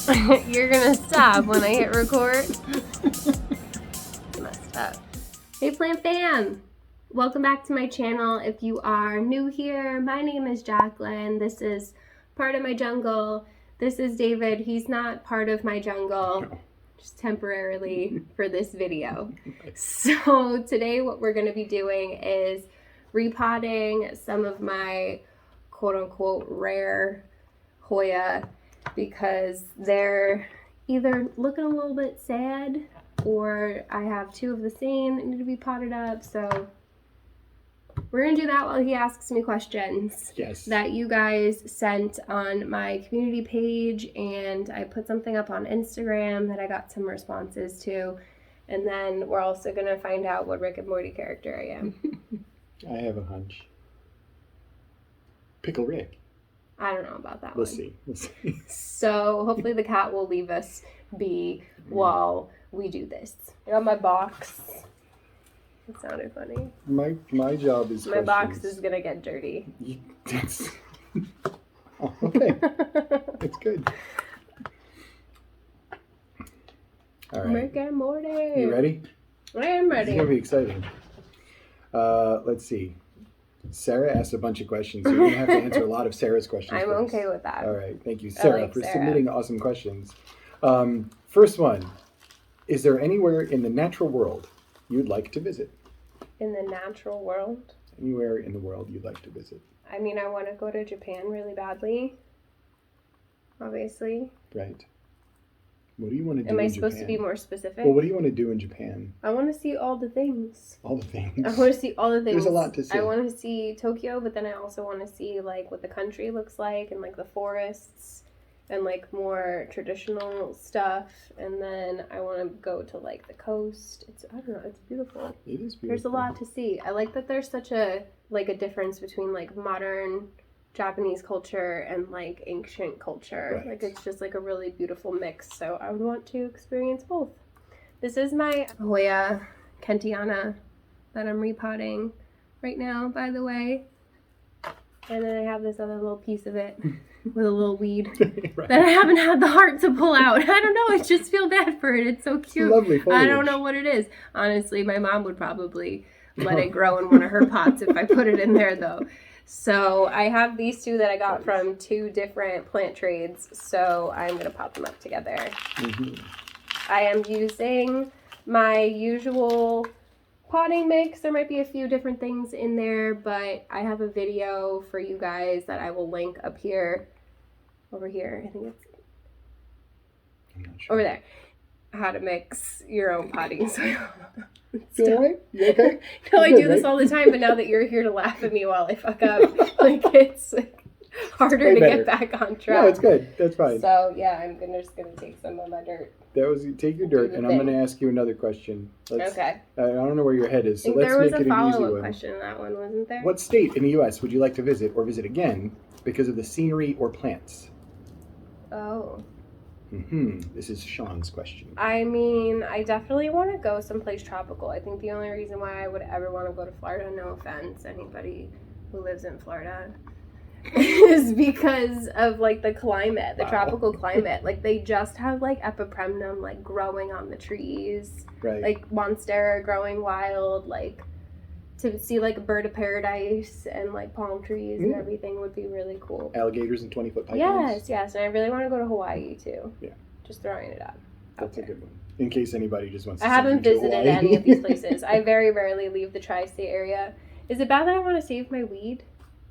You're gonna stop when I hit record. Messed up. Hey plant fam! Welcome back to my channel. If you are new here, my name is Jacqueline. This is part of my jungle. This is David. He's not part of my jungle, just temporarily for this video. So today what we're gonna be doing is repotting some of my quote-unquote rare Hoya because they're either looking a little bit sad or I have two of the same that need to be potted up. So we're gonna do that while he asks me questions that you guys sent on my community page, and I put something up on Instagram that I got some responses to, and then we're also gonna find out what Rick and Morty character I am. I have a hunch. Pickle Rick. I don't know about that We'll one. see. So hopefully the cat will leave us be while we do this. I got my box. It sounded funny. My job is my box is gonna get dirty. That's oh, okay. That's good. All right. Rick and Morty. You ready? I am ready. It's gonna be exciting. Let's see. Sarah asked a bunch of questions, so you're gonna have to answer a lot of Sarah's questions. I'm first. okay with that. All right, thank you, Sarah, for Sarah. submitting awesome questions. First one: is there anywhere in the natural world you'd like to visit? In the natural world? Anywhere in the world you'd like to visit? I mean, I want to go to Japan really badly. Obviously. Right. What do you want to do? Am I in supposed Japan? to be more specific? Well, what do you want to do in Japan? I want to see all the things. All the things. I want to see all the things. There's a lot to see. I want to see Tokyo, but then I also want to see like what the country looks like and like the forests and like more traditional stuff. And then I want to go to like the coast. I don't know, it's beautiful. It is beautiful. There's a lot to see. I like that there's such a difference between like modern Japanese culture and like ancient culture. Right. Like it's just like a really beautiful mix. So I would want to experience both. This is my Hoya Kentiana that I'm repotting right now, by the way. And then I have this other little piece of it with a little weed Right. that I haven't had the heart to pull out. I don't know. I just feel bad for it. It's so cute. It's lovely foliage. I don't know what it is. Honestly, my mom would probably let it grow in one of her pots if I put it in there, though. So I have these two that I got from two different plant trades. So I'm going to pop them up together. Mm-hmm. I am using my usual potting mix. There might be a few different things in there, but I have a video for you guys that I will link up here. Over here, I think it's I'm not sure. over there. How to mix your own potting soil. You all right? You okay? No, I Good, do this right? all the time, but now that you're here to laugh at me while I fuck up, like it's harder Way to better. get back on track. No, it's good. That's fine. So yeah, I'm just gonna take some of my dirt. Take your dirt, the and I'm thing. going to ask you another question. Okay. I don't know where your head is, I so think let's there was make a it an easy follow-up one. question in that one, wasn't there? What state in the U.S. would you like to visit or visit again because of the scenery or plants? Oh. This is Sean's question. I mean, I definitely want to go someplace tropical. I think the only reason why I would ever want to go to Florida, no offense, anybody who lives in Florida, is because of like the climate, the tropical climate. Like they just have like epipremnum like growing on the trees, Right. like monstera growing wild, like to see like a bird of paradise and like palm trees and everything would be really cool. Alligators and 20-foot pythons? Yes, and I really want to go to Hawaii too. Yeah. Just throwing it up. That's a good one. In case anybody just wants to I haven't send you to visited Hawaii. any of these places. I very rarely leave the tri-state area. Is it bad that I want to save my weed?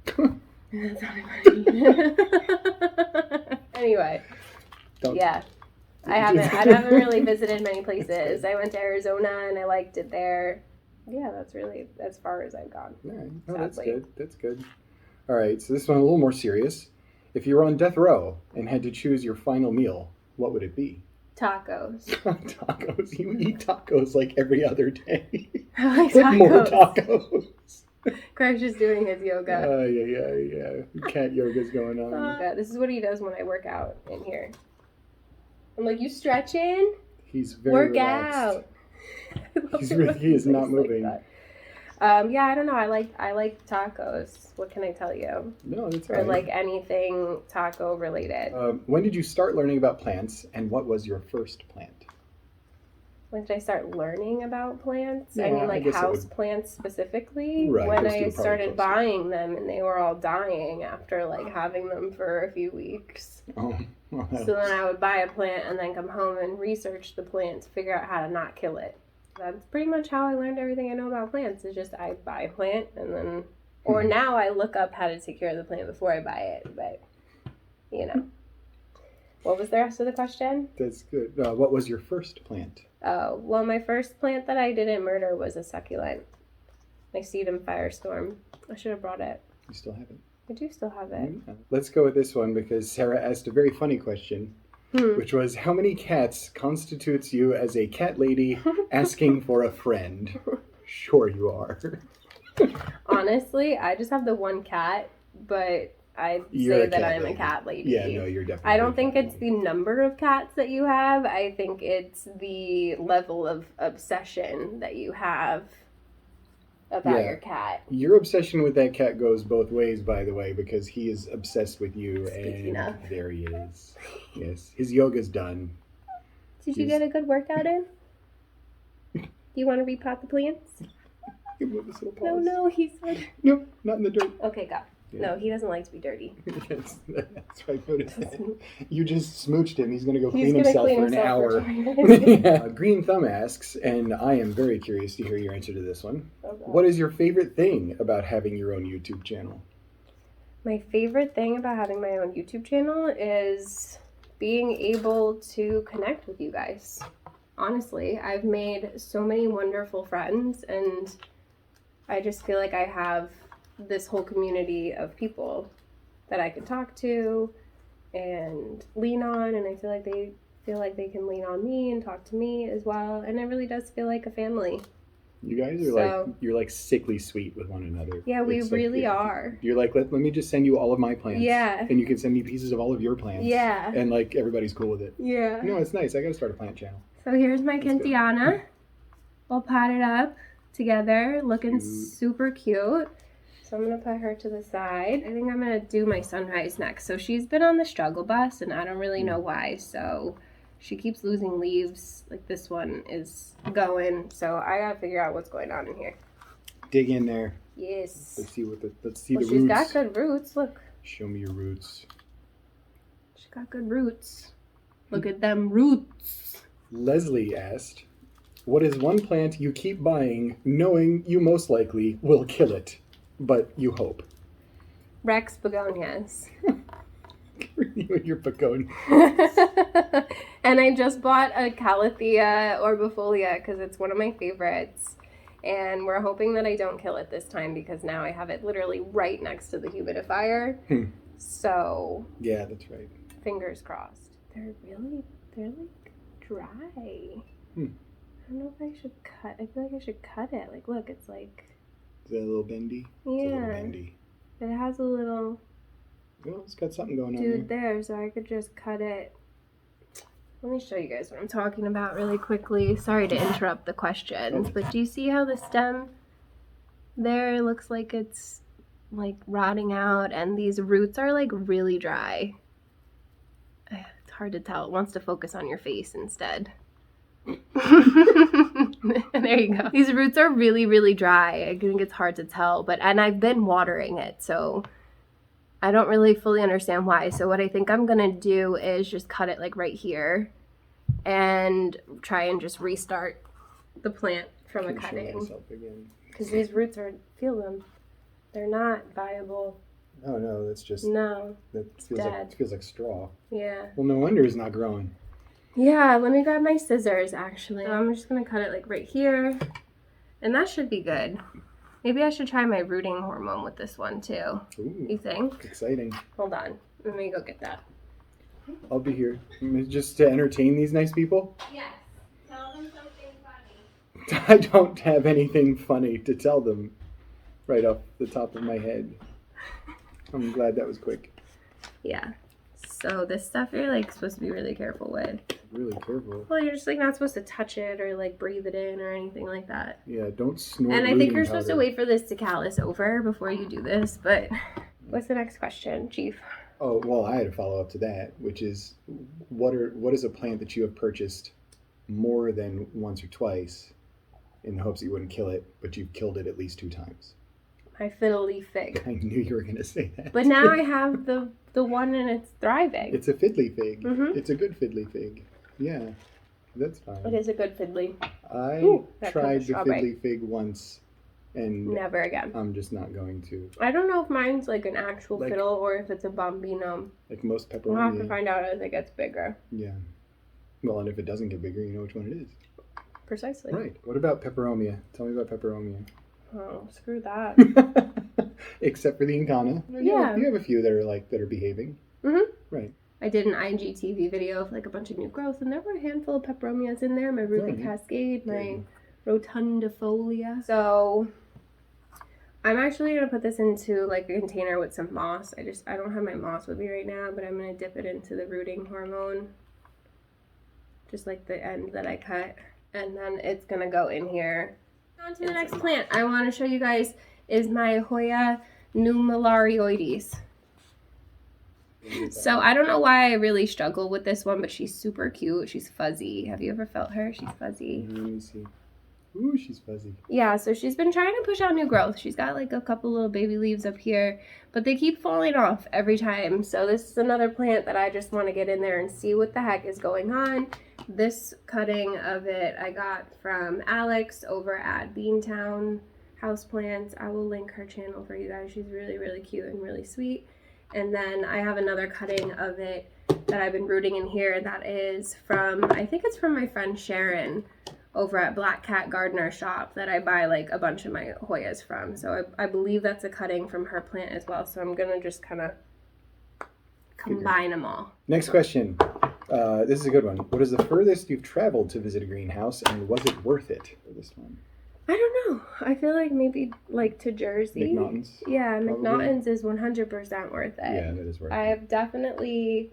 That's not funny. Anyway, yeah. I haven't really visited many places. I went to Arizona and I liked it there. Yeah, that's really as far as I've gone. All right. No, that's Sadly. good. That's good. All right, so this one a little more serious. If you were on death row and had to choose your final meal, what would it be? Tacos. Tacos. You eat tacos like every other day. I like Put more tacos. tacos. Craig's just doing his yoga. Yeah. Cat yoga's going on. Yeah, this is what he does when I work out in here. I'm like, you stretching? He's very Work relaxed. out. He is not moving. Like Yeah, I don't know. I like tacos. What can I tell you? No, that's Or right. like anything taco related. When did you start learning about plants, and what was your first plant? When did I start learning about plants? Yeah, I mean, I like guess it house would- plants specifically. Right, When those two I are probably started closer. buying them and they were all dying after like having them for a few weeks. Oh, well, So then I would buy a plant and then come home and research the plant to figure out how to not kill it. That's pretty much how I learned everything I know about plants. It's just I buy a plant and then, or now I look up how to take care of the plant before I buy it. But, you know. What was the rest of the question? That's good. What was your first plant? Oh, well, my first plant that I didn't murder was a succulent. My sedum firestorm. I should have brought it. You still have it? I do still have it. Let's go with this one because Sarah asked a very funny question, which was, how many cats constitutes you as a cat lady asking for a friend? Sure you are. Honestly, I just have the one cat, but I say that I'm a cat lady. Yeah, no, you're definitely. I don't think it's the number of cats that you have. I think it's the level of obsession that you have about your cat. Your obsession with that cat goes both ways, by the way, because he is obsessed with you. Speaking and of. There he is. Yes, his yoga's done. Did you get a good workout in? Do you want to repot the plants? No, he said. No, not in the dirt. Okay, go. Yeah. No, he doesn't like to be dirty. Yes, that's right. I noticed that. You just smooched him. He's going to go clean himself for an hour. Green Thumb asks, and I am very curious to hear your answer to this one. Okay. What is your favorite thing about having your own YouTube channel? My favorite thing about having my own YouTube channel is being able to connect with you guys. Honestly, I've made so many wonderful friends, and I just feel like I have this whole community of people that I can talk to and lean on, and I feel like they can lean on me and talk to me as well, and it really does feel like a family. You guys are you're like sickly sweet with one another. Yeah, we really are. You're like, let me just send you all of my plants. Yeah. And you can send me pieces of all of your plants. Yeah. And like everybody's cool with it. Yeah. No, it's nice. I gotta start a plant channel. So here's my Kentiana, all potted up together, looking super cute. So I'm going to put her to the side. I think I'm going to do my sunrise next. So she's been on the struggle bus, and I don't really know why. So she keeps losing leaves. Like this one is going. So I got to figure out what's going on in here. Dig in there. Yes. Let's see the roots. She's got good roots. Look. Show me your roots. She's got good roots. Look at them roots. Leslie asked, what is one plant you keep buying knowing you most likely will kill it? But you hope. Rex begonias. You and your begonias. And I just bought a calathea orbifolia because it's one of my favorites. And we're hoping that I don't kill it this time because now I have it literally right next to the humidifier. So. Yeah, that's right. Fingers crossed. They're like dry. I don't know if I should cut. I feel like I should cut it. Like, look, it's like. Is that a little bendy? Yeah. It's a little bendy. It has a little. Oh, it's got something going on dude there, so I could just cut it. Let me show you guys what I'm talking about really quickly. Sorry to interrupt the questions, but do you see how the stem there looks like it's like rotting out, and these roots are like really dry? It's hard to tell. It wants to focus on your face instead. There you go. These roots are really, really dry. I think it's hard to tell, and I've been watering it, so I don't really fully understand why. So what I think I'm gonna do is just cut it like right here and try and just restart the plant from a cutting. Because these roots feel them. They're not viable. Oh no, that's just that feels like straw. Yeah. Well, no wonder it's not growing. Yeah, let me grab my scissors, actually. So I'm just going to cut it like right here. And that should be good. Maybe I should try my rooting hormone with this one, too. Ooh, you think? Exciting. Hold on. Let me go get that. I'll be here. Just to entertain these nice people? Yes. Tell them something funny. I don't have anything funny to tell them right off the top of my head. I'm glad that was quick. Yeah. So this stuff you're like supposed to be really careful with. really careful. Well, you're just like not supposed to touch it or like breathe it in or anything like that. Yeah, don't snort. And I think you're supposed to wait for this to callus over before you do this. But what's the next question, Chief? Oh, well, I had a follow up to that, which is, what is a plant that you have purchased more than once or twice in the hopes that you wouldn't kill it, but you've killed it at least 2 times? My fiddle leaf fig. I knew you were going to say that. But now I have the one and it's thriving. It's a fiddly fig. Mm-hmm. It's a good fiddly fig. Yeah, that's fine. It is a good fiddly. I tried the fiddly fig once, and never again. I'm just not going to. I don't know if mine's like an actual fiddle or if it's a bambino. Like most pepperoni. We'll have to find out as it gets bigger. Yeah. Well, and if it doesn't get bigger, you know which one it is. Precisely. Right. What about peperomia? Tell me about peperomia. Oh, screw that. Except for the Incana. Yeah. You have a few that are behaving. Mm-hmm. Right. I did an IGTV video of like a bunch of new growth, and there were a handful of peperomias in there. My Ruby Cascade, my rotundifolia. So I'm actually going to put this into like a container with some moss. I don't have my moss with me right now, but I'm going to dip it into the rooting hormone. Just like the end that I cut. And then it's going to go in here. On to the next plant I want to show you guys is my Hoya numelarioides. So I don't know why I really struggle with this one, but she's super cute. She's fuzzy. Have you ever felt her? She's fuzzy. Let me see. Ooh, she's fuzzy. Yeah, so she's been trying to push out new growth. She's got like a couple little baby leaves up here, but they keep falling off every time. So this is another plant that I just want to get in there and see what the heck is going on. This cutting of it I got from Alex over at Beantown Houseplants. I will link her channel for you guys. She's really, really cute and really sweet. And then I have another cutting of it that I've been rooting in here. That is from, I think it's from my friend Sharon over at Black Cat Gardener Shop that I buy like a bunch of my Hoyas from. So I believe that's a cutting from her plant as well. So I'm going to just kind of combine them all. Next question. This is a good one. What is the furthest you've traveled to visit a greenhouse, and was it worth it for this one? I don't know. I feel like maybe like to Jersey. McNaughton's? Yeah, McNaughton's is 100% worth it. Yeah, that is worth it. I have definitely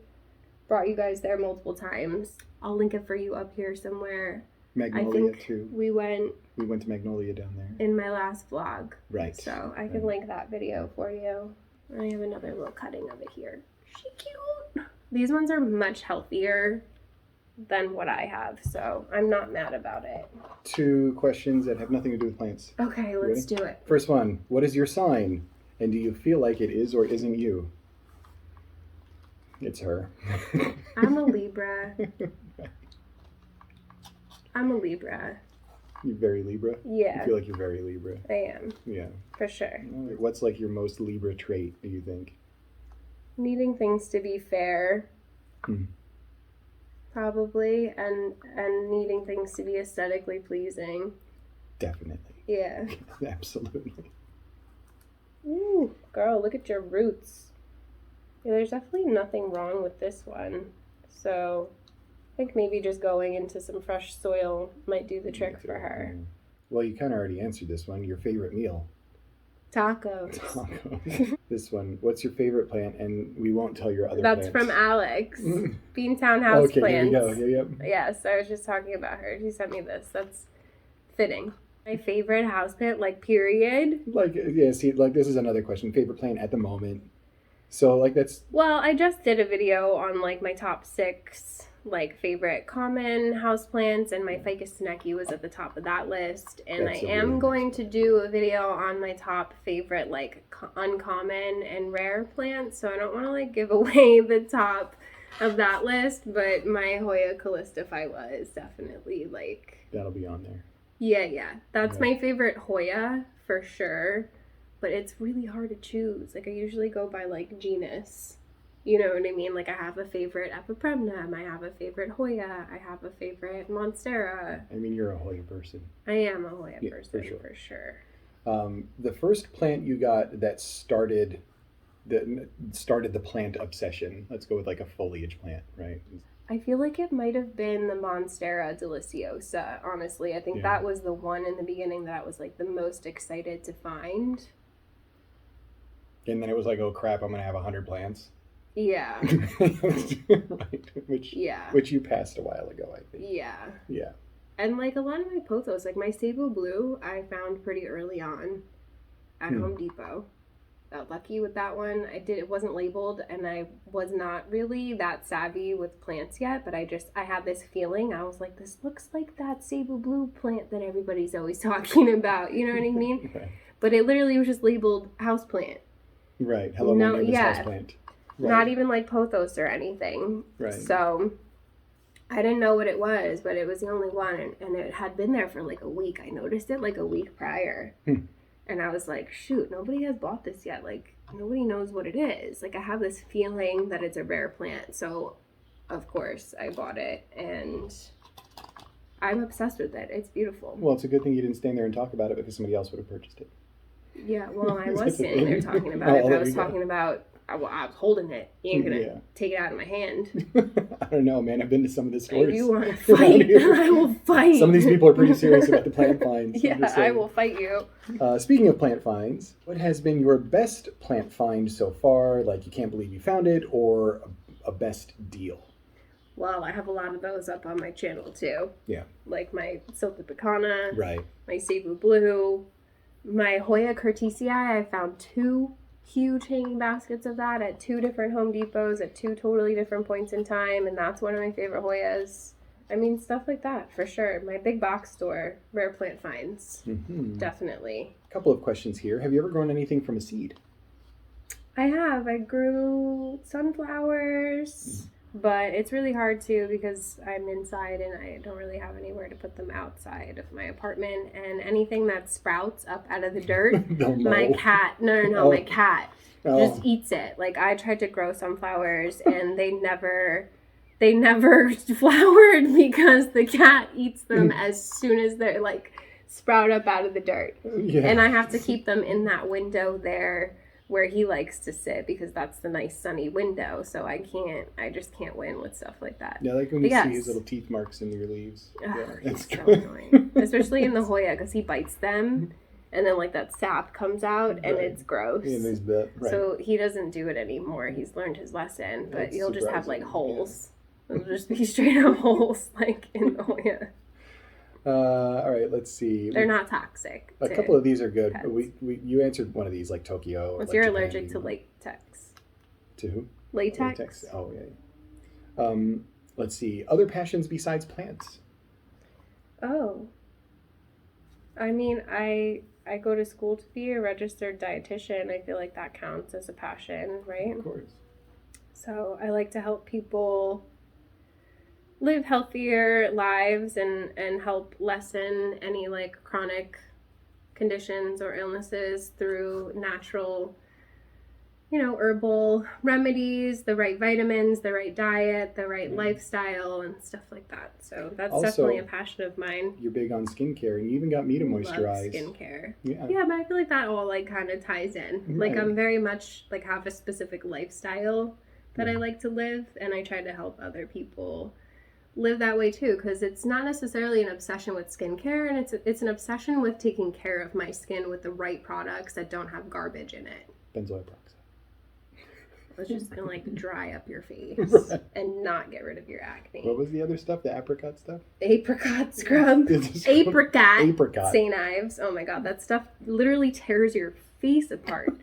brought you guys there multiple times. I'll link it for you up here somewhere. Magnolia too. We went to Magnolia down there. In my last vlog. Right. So I can link that video for you. I have another little cutting of it here. She cute. These ones are much healthier than what I have, so I'm not mad about it. 2 questions that have nothing to do with plants. Okay, let's do it. First one, what is your sign? And do you feel like it is or isn't you? It's her. I'm a Libra. You're very Libra? Yeah. I feel like you're very Libra. I am. Yeah. For sure. What's like your most Libra trait, do you think? Needing things to be fair. Probably. And needing things to be aesthetically pleasing. Definitely. Yeah. Absolutely. Ooh, girl, look at your roots. Yeah, there's definitely nothing wrong with this one. So I think maybe just going into some fresh soil might do the trick for her. Well, you kind of already answered this one. Your favorite meal? Tacos. This one. What's your favorite plant? And we won't tell your other plants. That's from Alex. Beantown House Okay, Plants. Here we go. Yeah, so I was just talking about her. She sent me this. That's fitting. My favorite houseplant, like, period. Like, yeah, see, like, this is another question. Favorite plant at the moment. So, like, that's... Well, I just did a video on, like, my top 6, like, favorite common houseplants, and my Ficus seneca was at the top of that list. And I am going to do a video on my top favorite, like, uncommon and rare plants. So I don't want to, like, give away the top of that list, but my Hoya callistify is definitely, like... That'll be on there. Yeah. That's my favorite Hoya, for sure. But it's really hard to choose. Like, I usually go by, like, genus. You know what I mean? Like, I have a favorite Epipremnum. I have a favorite Hoya. I have a favorite Monstera. I mean, you're a Hoya person. I am a Hoya person, for sure. The first plant you got that started the plant obsession, let's go with, like, a foliage plant, right? I feel like it might have been the Monstera deliciosa, honestly. I think that was the one in the beginning that I was, like, the most excited to find. And then it was like, oh crap, I'm going to have 100 plants. Yeah. Right. Which you passed a while ago, I think. Yeah. Yeah. And like a lot of my pothos, like my Sable Blue, I found pretty early on at Home Depot. Got lucky with that one. It wasn't labeled, and I was not really that savvy with plants yet, but I had this feeling. I was like, this looks like that Sable Blue plant that everybody's always talking about. You know what I mean? Right. But it literally was just labeled houseplant. Right. Hello, my name is houseplant. Right. Not even like pothos or anything. Right. So I didn't know what it was, but it was the only one, and it had been there for like a week. I noticed it like a week prior. And I was like, shoot, nobody has bought this yet. Like, nobody knows what it is. Like, I have this feeling that it's a rare plant. So, of course, I bought it. And I'm obsessed with it. It's beautiful. Well, it's a good thing you didn't stand there and talk about it because somebody else would have purchased it. Yeah, well, I was standing there talking about it. But I was talking about, I was holding it. You ain't going to take it out of my hand. I don't know, man. I've been to some of the stores. You want to fight? I will fight. Some of these people are pretty serious about the plant finds. Yeah, I will fight you. Speaking of plant finds, what has been your best plant find so far? Like you can't believe you found it, or a best deal? Well, I have a lot of those up on my channel too. Yeah. Like my Silta Picana. Right. My Cebu Blue. My Hoya Curtisii, I found 2 huge hanging baskets of that at 2 different Home Depots at 2 totally different points in time, and that's one of my favorite Hoyas. I mean, stuff like that, for sure. My big box store, rare plant finds, definitely. A couple of questions here. Have you ever grown anything from a seed? I have. I grew sunflowers, but it's really hard to because I'm inside and I don't really have anywhere to put them outside of my apartment. And anything that sprouts up out of the dirt, my cat, my cat just eats it. Like I tried to grow sunflowers and they never flowered because the cat eats them as soon as they're like sprout up out of the dirt. Yeah. And I have to keep them in that window there where he likes to sit because that's the nice sunny window. So I just can't win with stuff like that. Yeah, like when you see his little teeth marks in your leaves. It's so annoying. Especially in the Hoya because he bites them and then like that sap comes out and it's gross. So he doesn't do it anymore. He's learned his lesson, but you'll just have like holes. Yeah. It'll just be straight up holes like in the Hoya. All right, let's see. They're not toxic. A couple of these are good. You answered one of these, like Tokyo. What's you're allergic to latex? To who? Latex. Oh, yeah. Let's see. Other passions besides plants? Oh. I mean, I go to school to be a registered dietitian. I feel like that counts as a passion, right? Of course. So I like to help people live healthier lives and help lessen any like chronic conditions or illnesses through natural, herbal remedies, the right vitamins, the right diet, the right lifestyle and stuff like that. So that's also, definitely a passion of mine. You're big on skincare and you even got me to moisturize. Love skincare. Yeah, but I feel like that all like kind of ties in. Right. Like I'm very much like have a specific lifestyle that I like to live and I try to help other people live that way too, because it's not necessarily an obsession with skincare, and it's an obsession with taking care of my skin with the right products that don't have garbage in it. Benzoyl peroxide. It's just gonna like dry up your face and not get rid of your acne. What was the other stuff? The apricot stuff? Apricot scrub. Apricot. St. Ives. Oh my god, that stuff literally tears your face apart.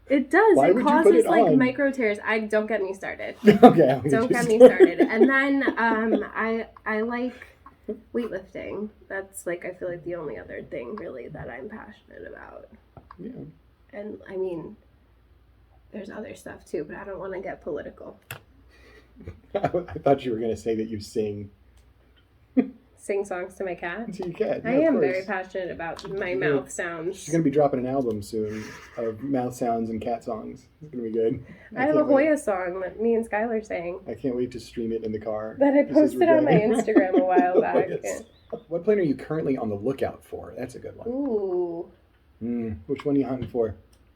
It does. Why it causes like micro tears. Don't get me started. Okay. Don't get me started. And then I like weightlifting. That's like I feel like the only other thing really that I'm passionate about. Yeah. And I mean, there's other stuff too, but I don't want to get political. I thought you were going to say that you sing. Sing songs to my cat? To your cat. I am very passionate about my mouth sounds. She's going to be dropping an album soon of mouth sounds and cat songs. It's going to be good. I have a Hoya song that me and Skylar sang. I can't wait to stream it in the car. That I posted on my Instagram a while back. Yes. What plant are you currently on the lookout for? That's a good one. Ooh. Which one are you hunting for?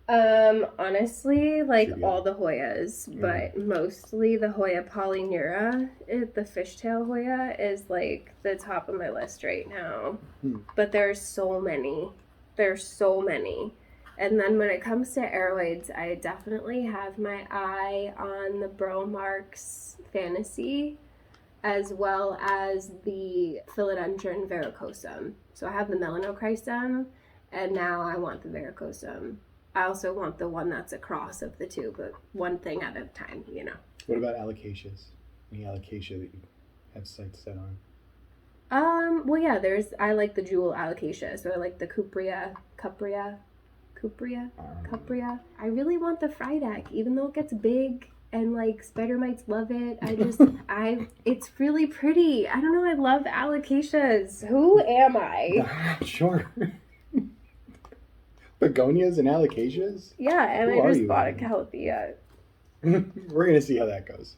Honestly, like all the Hoyas, but mostly the Hoya polyneura, the fishtail Hoya is like the top of my list right now. But there's so many. And then when it comes to aeroids, I definitely have my eye on the Bromarks Fantasy, as well as the Philodendron verrucosum. So I have the melanochrysum, and now I want the verrucosum. I also want the one that's a cross of the two, but one thing at a time, you know. What about alocasias? Any alocasia that you have sights set on? Well, yeah, I like the jewel alocasia, so I like the Cupria. I really want the Frydek, even though it gets big and like spider mites love it. It's really pretty. I don't know, I love alocasias. Who am I? Sure. Begonias and alocasias? Yeah, and I just bought a calathea. We're gonna see how that goes.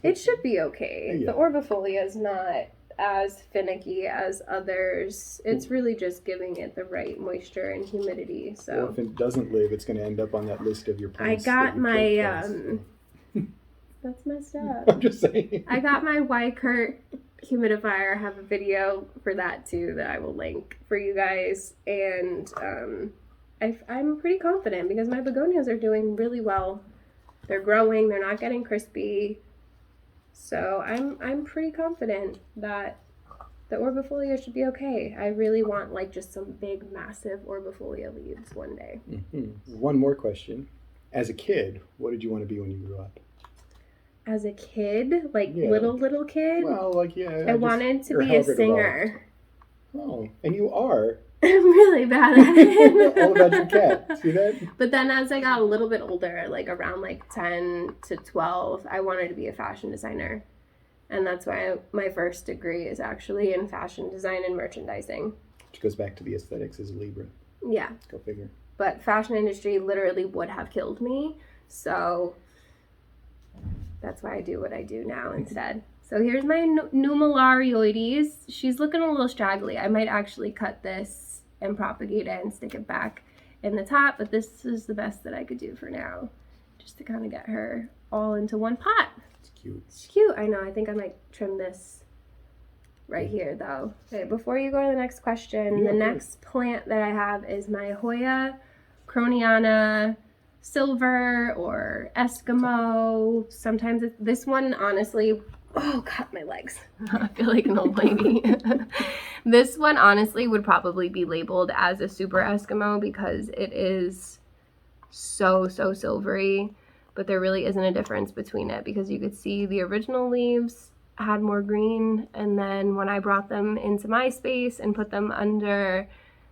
It should be okay. Yeah. The orbifolia is not as finicky as others. It's really just giving it the right moisture and humidity. So well, if it doesn't live, it's going to end up on that list of your plants. I got my that's messed up. I'm just saying. I got my Wykert humidifier. I have a video for that too that I will link for you guys. And I'm pretty confident because my begonias are doing really well. They're growing. They're not getting crispy. So I'm pretty confident that the orbifolia should be okay. I really want like just some big, massive orbifolia leaves one day. Mm-hmm. One more question. As a kid, what did you want to be when you grew up? As a kid? Like little kid? Well, like, yeah. I wanted to be a singer. Oh, and you are. I'm really bad at it. All about your cat. See that? But then as I got a little bit older, like around like 10 to 12, I wanted to be a fashion designer. And that's why my first degree is actually in fashion design and merchandising. Which goes back to the aesthetics as a Libra. Yeah. Go figure. But fashion industry literally would have killed me. So that's why I do what I do now instead. So here's my Numelarioides. She's looking a little straggly. I might actually cut this and propagate it and stick it back in the top, but this is the best that I could do for now, just to kind of get her all into one pot. It's cute. It's cute. I know. I think I might trim this right here, though. Okay, before you go to the next question, the next plant that I have is my Hoya Croniana Silver or Eskimo. Sometimes this one, honestly, oh God, my legs. I feel like an old lady. This one honestly would probably be labeled as a super Eskimo because it is so silvery, but there really isn't a difference between it because you could see the original leaves had more green, and then when I brought them into my space and put them under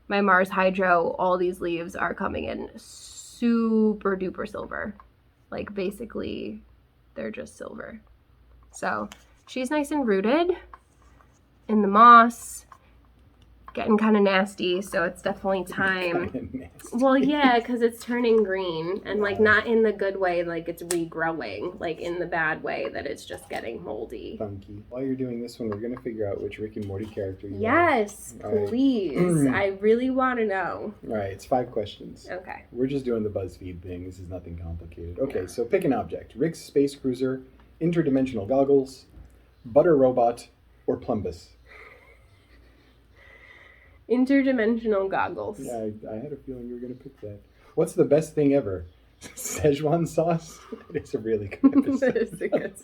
my Mars Hydro, all these leaves are coming in super duper silver. Like basically they're just silver. So she's nice and rooted in the moss, getting kind of nasty, so it's definitely time. Well, yeah, because it's turning green, and like not in the good way, like it's regrowing, like in the bad way that it's just getting moldy. Funky. While you're doing this one, we're going to figure out which Rick and Morty character you are. Yes, please. I really want to know. All right, it's 5 questions. Okay. We're just doing the BuzzFeed thing. This is nothing complicated. Okay, so pick an object. Rick's space cruiser, interdimensional goggles, butter robot, or plumbus. Interdimensional goggles. Yeah, I had a feeling you were going to pick that. What's the best thing ever? Szechuan sauce? It's a really good episode. That is a good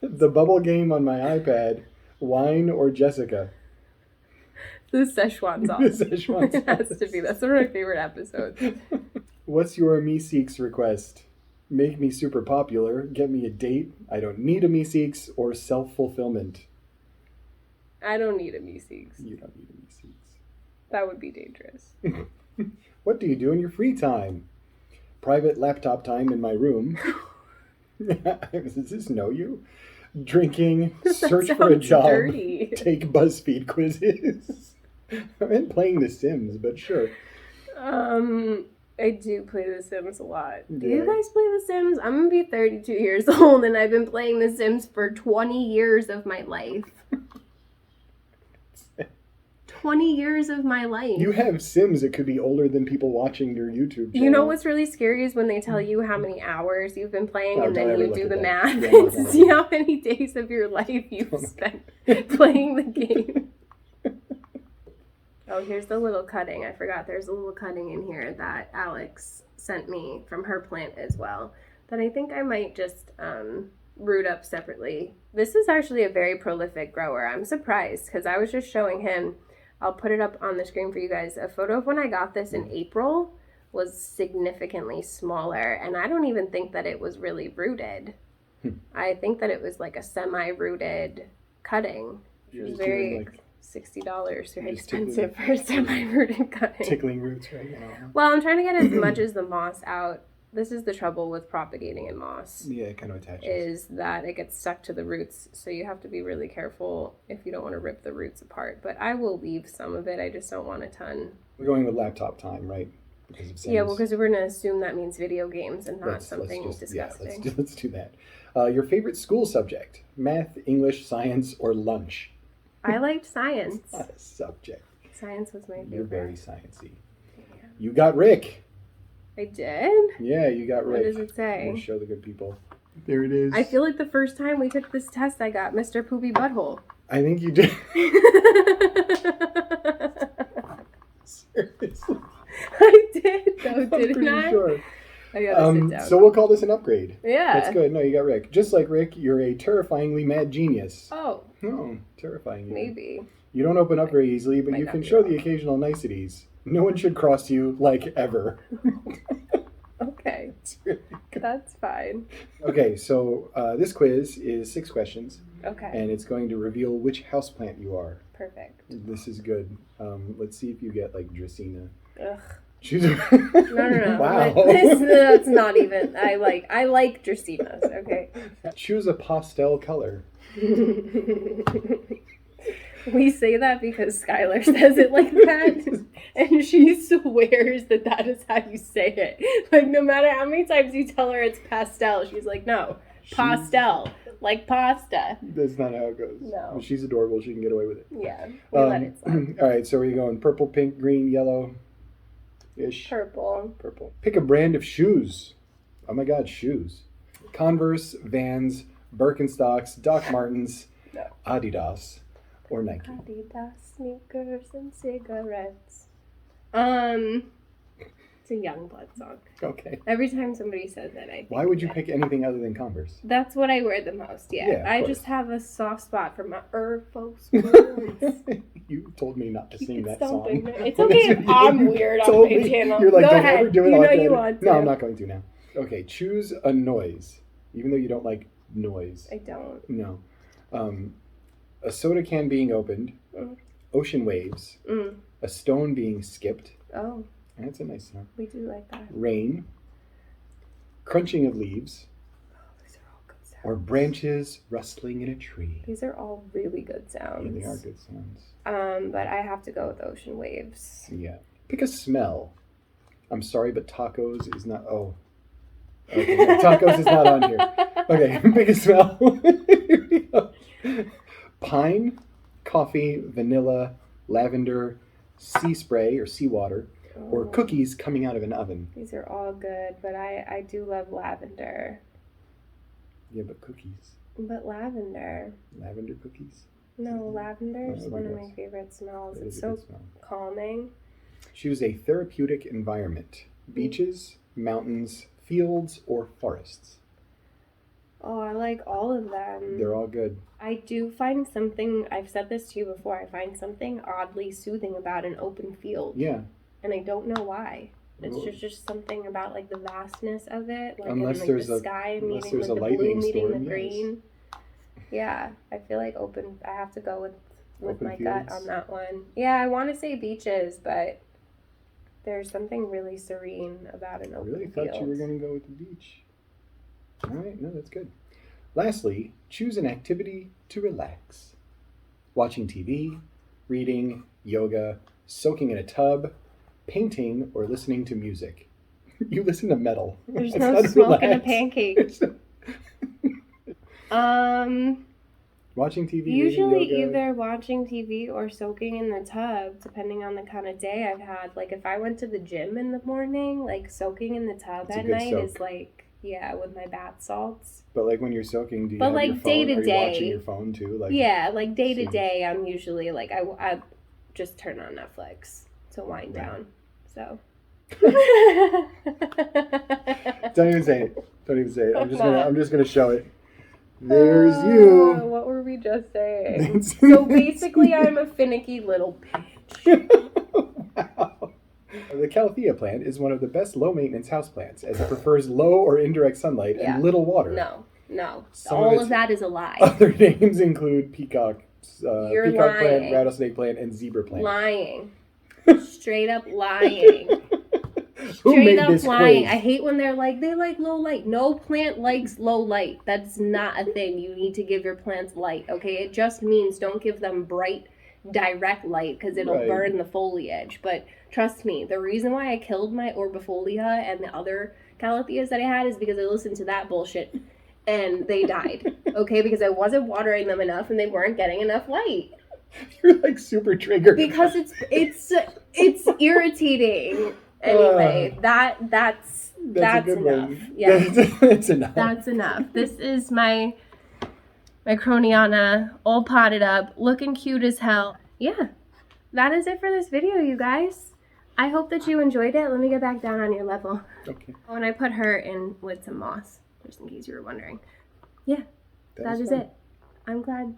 The bubble game on my iPad, wine or Jessica? The Szechuan sauce. The Szechuan sauce. It has to be. That's one of my favorite episodes. What's your Me-Seeks request? Make me super popular, get me a date, I don't need a Me-Seeks, or self-fulfillment? I don't need a Me-Seeks. You don't need a Me-Seeks. That would be dangerous. What do you do in your free time? Private laptop time in my room. Does this know you? Drinking, search for a job, dirty. Take BuzzFeed quizzes. And playing The Sims, but sure. I do play The Sims a lot. Do you guys play The Sims? I'm gonna be 32 years old and I've been playing The Sims for 20 years of my life. 20 years of my life. You have Sims that could be older than people watching your YouTube channel. You know what's really scary is when they tell you how many hours you've been playing and then you do the math to see how many days of your life you've spent playing the game. Oh, here's the little cutting. I forgot there's a little cutting in here that Alex sent me from her plant as well. That I think I might just root up separately. This is actually a very prolific grower. I'm surprised because I was just showing him, I'll put it up on the screen for you guys, a photo of when I got this in April was significantly smaller, and I don't even think that it was really rooted. I think that it was like a semi-rooted cutting. It was very $60, very expensive for a semi-rooted cutting. Tickling roots right now. Well, I'm trying to get as much as the moss out. This is the trouble with propagating in moss. Yeah, it kind of attaches. Is that it gets stuck to the roots, so you have to be really careful if you don't want to rip the roots apart. But I will leave some of it. I just don't want a ton. We're going with laptop time, right? Because of yeah, well, because we're going to assume that means video games and not something disgusting. Yeah, let's do that. Your favorite school subject? Math, English, science, or lunch? I liked science. It's not a subject. Science was my favorite. You're very sciencey. Yeah. You got Rick. I did? Yeah, you got Rick. What does it say? Show the good people. There it is. I feel like the first time we took this test, I got Mr. Poopy Butthole. I think you did. Seriously. I did, though, didn't I? I'm pretty sure. I gotta sit down. So we'll call this an upgrade. Yeah. That's good. No, you got Rick. Just like Rick, you're a terrifyingly mad genius. Oh. No, terrifying. Maybe. You don't open up very easily, but you can show the occasional niceties. No one should cross you, like, ever. Okay. That's fine. Okay, so this quiz is 6 questions. Okay. And it's going to reveal which houseplant you are. Perfect. This is good. Let's see if you get, like, Dracaena. Ugh. Choose No. Wow. That's not even. I like Dracaenas, okay? Choose a pastel color. We say that because Skylar says it like that, and she swears that that is how you say it. Like, no matter how many times you tell her it's pastel, she's like, no, pastel, like pasta. That's not how it goes. No. But she's adorable. She can get away with it. Yeah, we let it slide. All right, so are you going purple, pink, green, yellow-ish? Purple. Pick a brand of shoes. Oh, my God, shoes. Converse, Vans, Birkenstocks, Doc Martens, Adidas. Or Nike. Adidas, sneakers, and cigarettes. It's a Youngblood song. Okay. Every time somebody says it, I think. Why would you pick anything other than Converse? That's what I wear the most, yeah. I course. just have a soft spot for my folks. You told me not to sing that song. It's okay if I'm weird on my channel. You're like, go don't ahead. ever do it you like know that. You want to. No, I'm not going to now. Okay, choose a noise. Even though you don't like noise. I don't. No. A soda can being opened, ocean waves, a stone being skipped. Oh. That's a nice sound. We do like that. Rain, crunching of leaves, these are all good sounds. or branches rustling in a tree. These are all really good sounds. Yeah, they are good sounds. But I have to go with ocean waves. Yeah. Pick a smell. I'm sorry, but tacos is not... Oh. Okay, tacos is not on here. Okay, pick a smell. Here we go. Pine, coffee, vanilla, lavender, sea spray or seawater, or cookies coming out of an oven. These are all good, but I do love lavender. Yeah, but cookies. But lavender. Lavender cookies? No, lavender is one of my favorite smells. It's so calming. Choose a therapeutic environment. Beaches, mountains, fields, or forests. Oh, I like all of them. They're all good. I do find something, I've said this to you before, I find something oddly soothing about an open field. Yeah. And I don't know why. It's just something about like the vastness of it. Like unless in, like, there's the sky meeting there's like a the blue meeting storm, the green. Yeah, I feel like I have to go with open my fields? gut on that one. Yeah, I want to say beaches, but there's something really serene about an open field. I really thought you were going to go with the beach. All right, no, that's good. Lastly, choose an activity to relax. Watching TV, reading, yoga, soaking in a tub, painting, or listening to music. You listen to metal. There's no smoke in a pancake. Watching TV, usually reading, yoga. Either watching TV or soaking in the tub, depending on the kind of day I've had. Like if I went to the gym in the morning, like soaking in the tub at night is like, yeah, with my bath salts. But like when you're soaking, do you have like your phone? Day to day, are you watching your phone too? Like yeah, like day to day, I'm usually like I just turn on Netflix to wind down. So. Don't even say it. Don't even say it. I'm just gonna show it. There's you. What were we just saying? So basically, I'm a finicky little bitch. Wow. The Calathea plant is one of the best low-maintenance houseplants, as it prefers low or indirect sunlight and little water. No. All of that is a lie. Other names include peacock You're peacock lying. plant, rattlesnake plant, and zebra plant. Lying. Straight up lying. Who made up this lying. quiz? I hate when they're like, they like low light. No plant likes low light. That's not a thing. You need to give your plants light, okay? It just means don't give them bright, direct light because it'll burn the foliage. But trust me, the reason why I killed my orbifolia and the other calatheas that I had is because I listened to that bullshit and they died, okay? Because I wasn't watering them enough and they weren't getting enough light. You're like super triggered. Because it's irritating. Anyway, that's enough. One. Yeah, that's enough. That's enough. This is my Croniana, all potted up, looking cute as hell. Yeah, that is it for this video, you guys. I hope that you enjoyed it. Let me get back down on your level. Okay. Oh, and I put her in with some moss, just in case you were wondering. Yeah, that is it. I'm glad.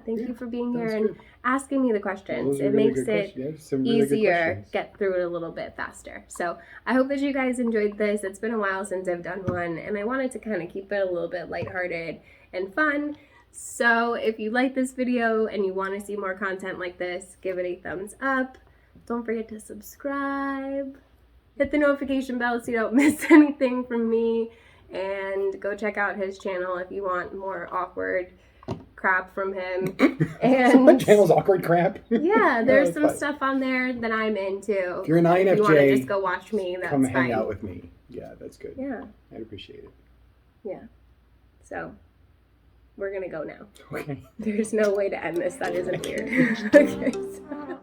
Thank you for being here and asking me the questions. It makes it easier, get through it a little bit faster. So I hope that you guys enjoyed this. It's been a while since I've done one, and I wanted to kind of keep it a little bit lighthearted and fun. So if you like this video and you want to see more content like this, give it a thumbs up. Don't forget to subscribe. Hit the notification bell so you don't miss anything from me. And go check out his channel if you want more awkward crap from him. And my channel's awkward crap. Yeah, there's some stuff on there that I'm into. If you're an INFJ, if you want to just go watch me, that's come fine. hang out with me. Yeah, that's good. Yeah, I'd appreciate it. Yeah. So we're gonna go now. Okay. There's no way to end this that isn't weird. Okay. So.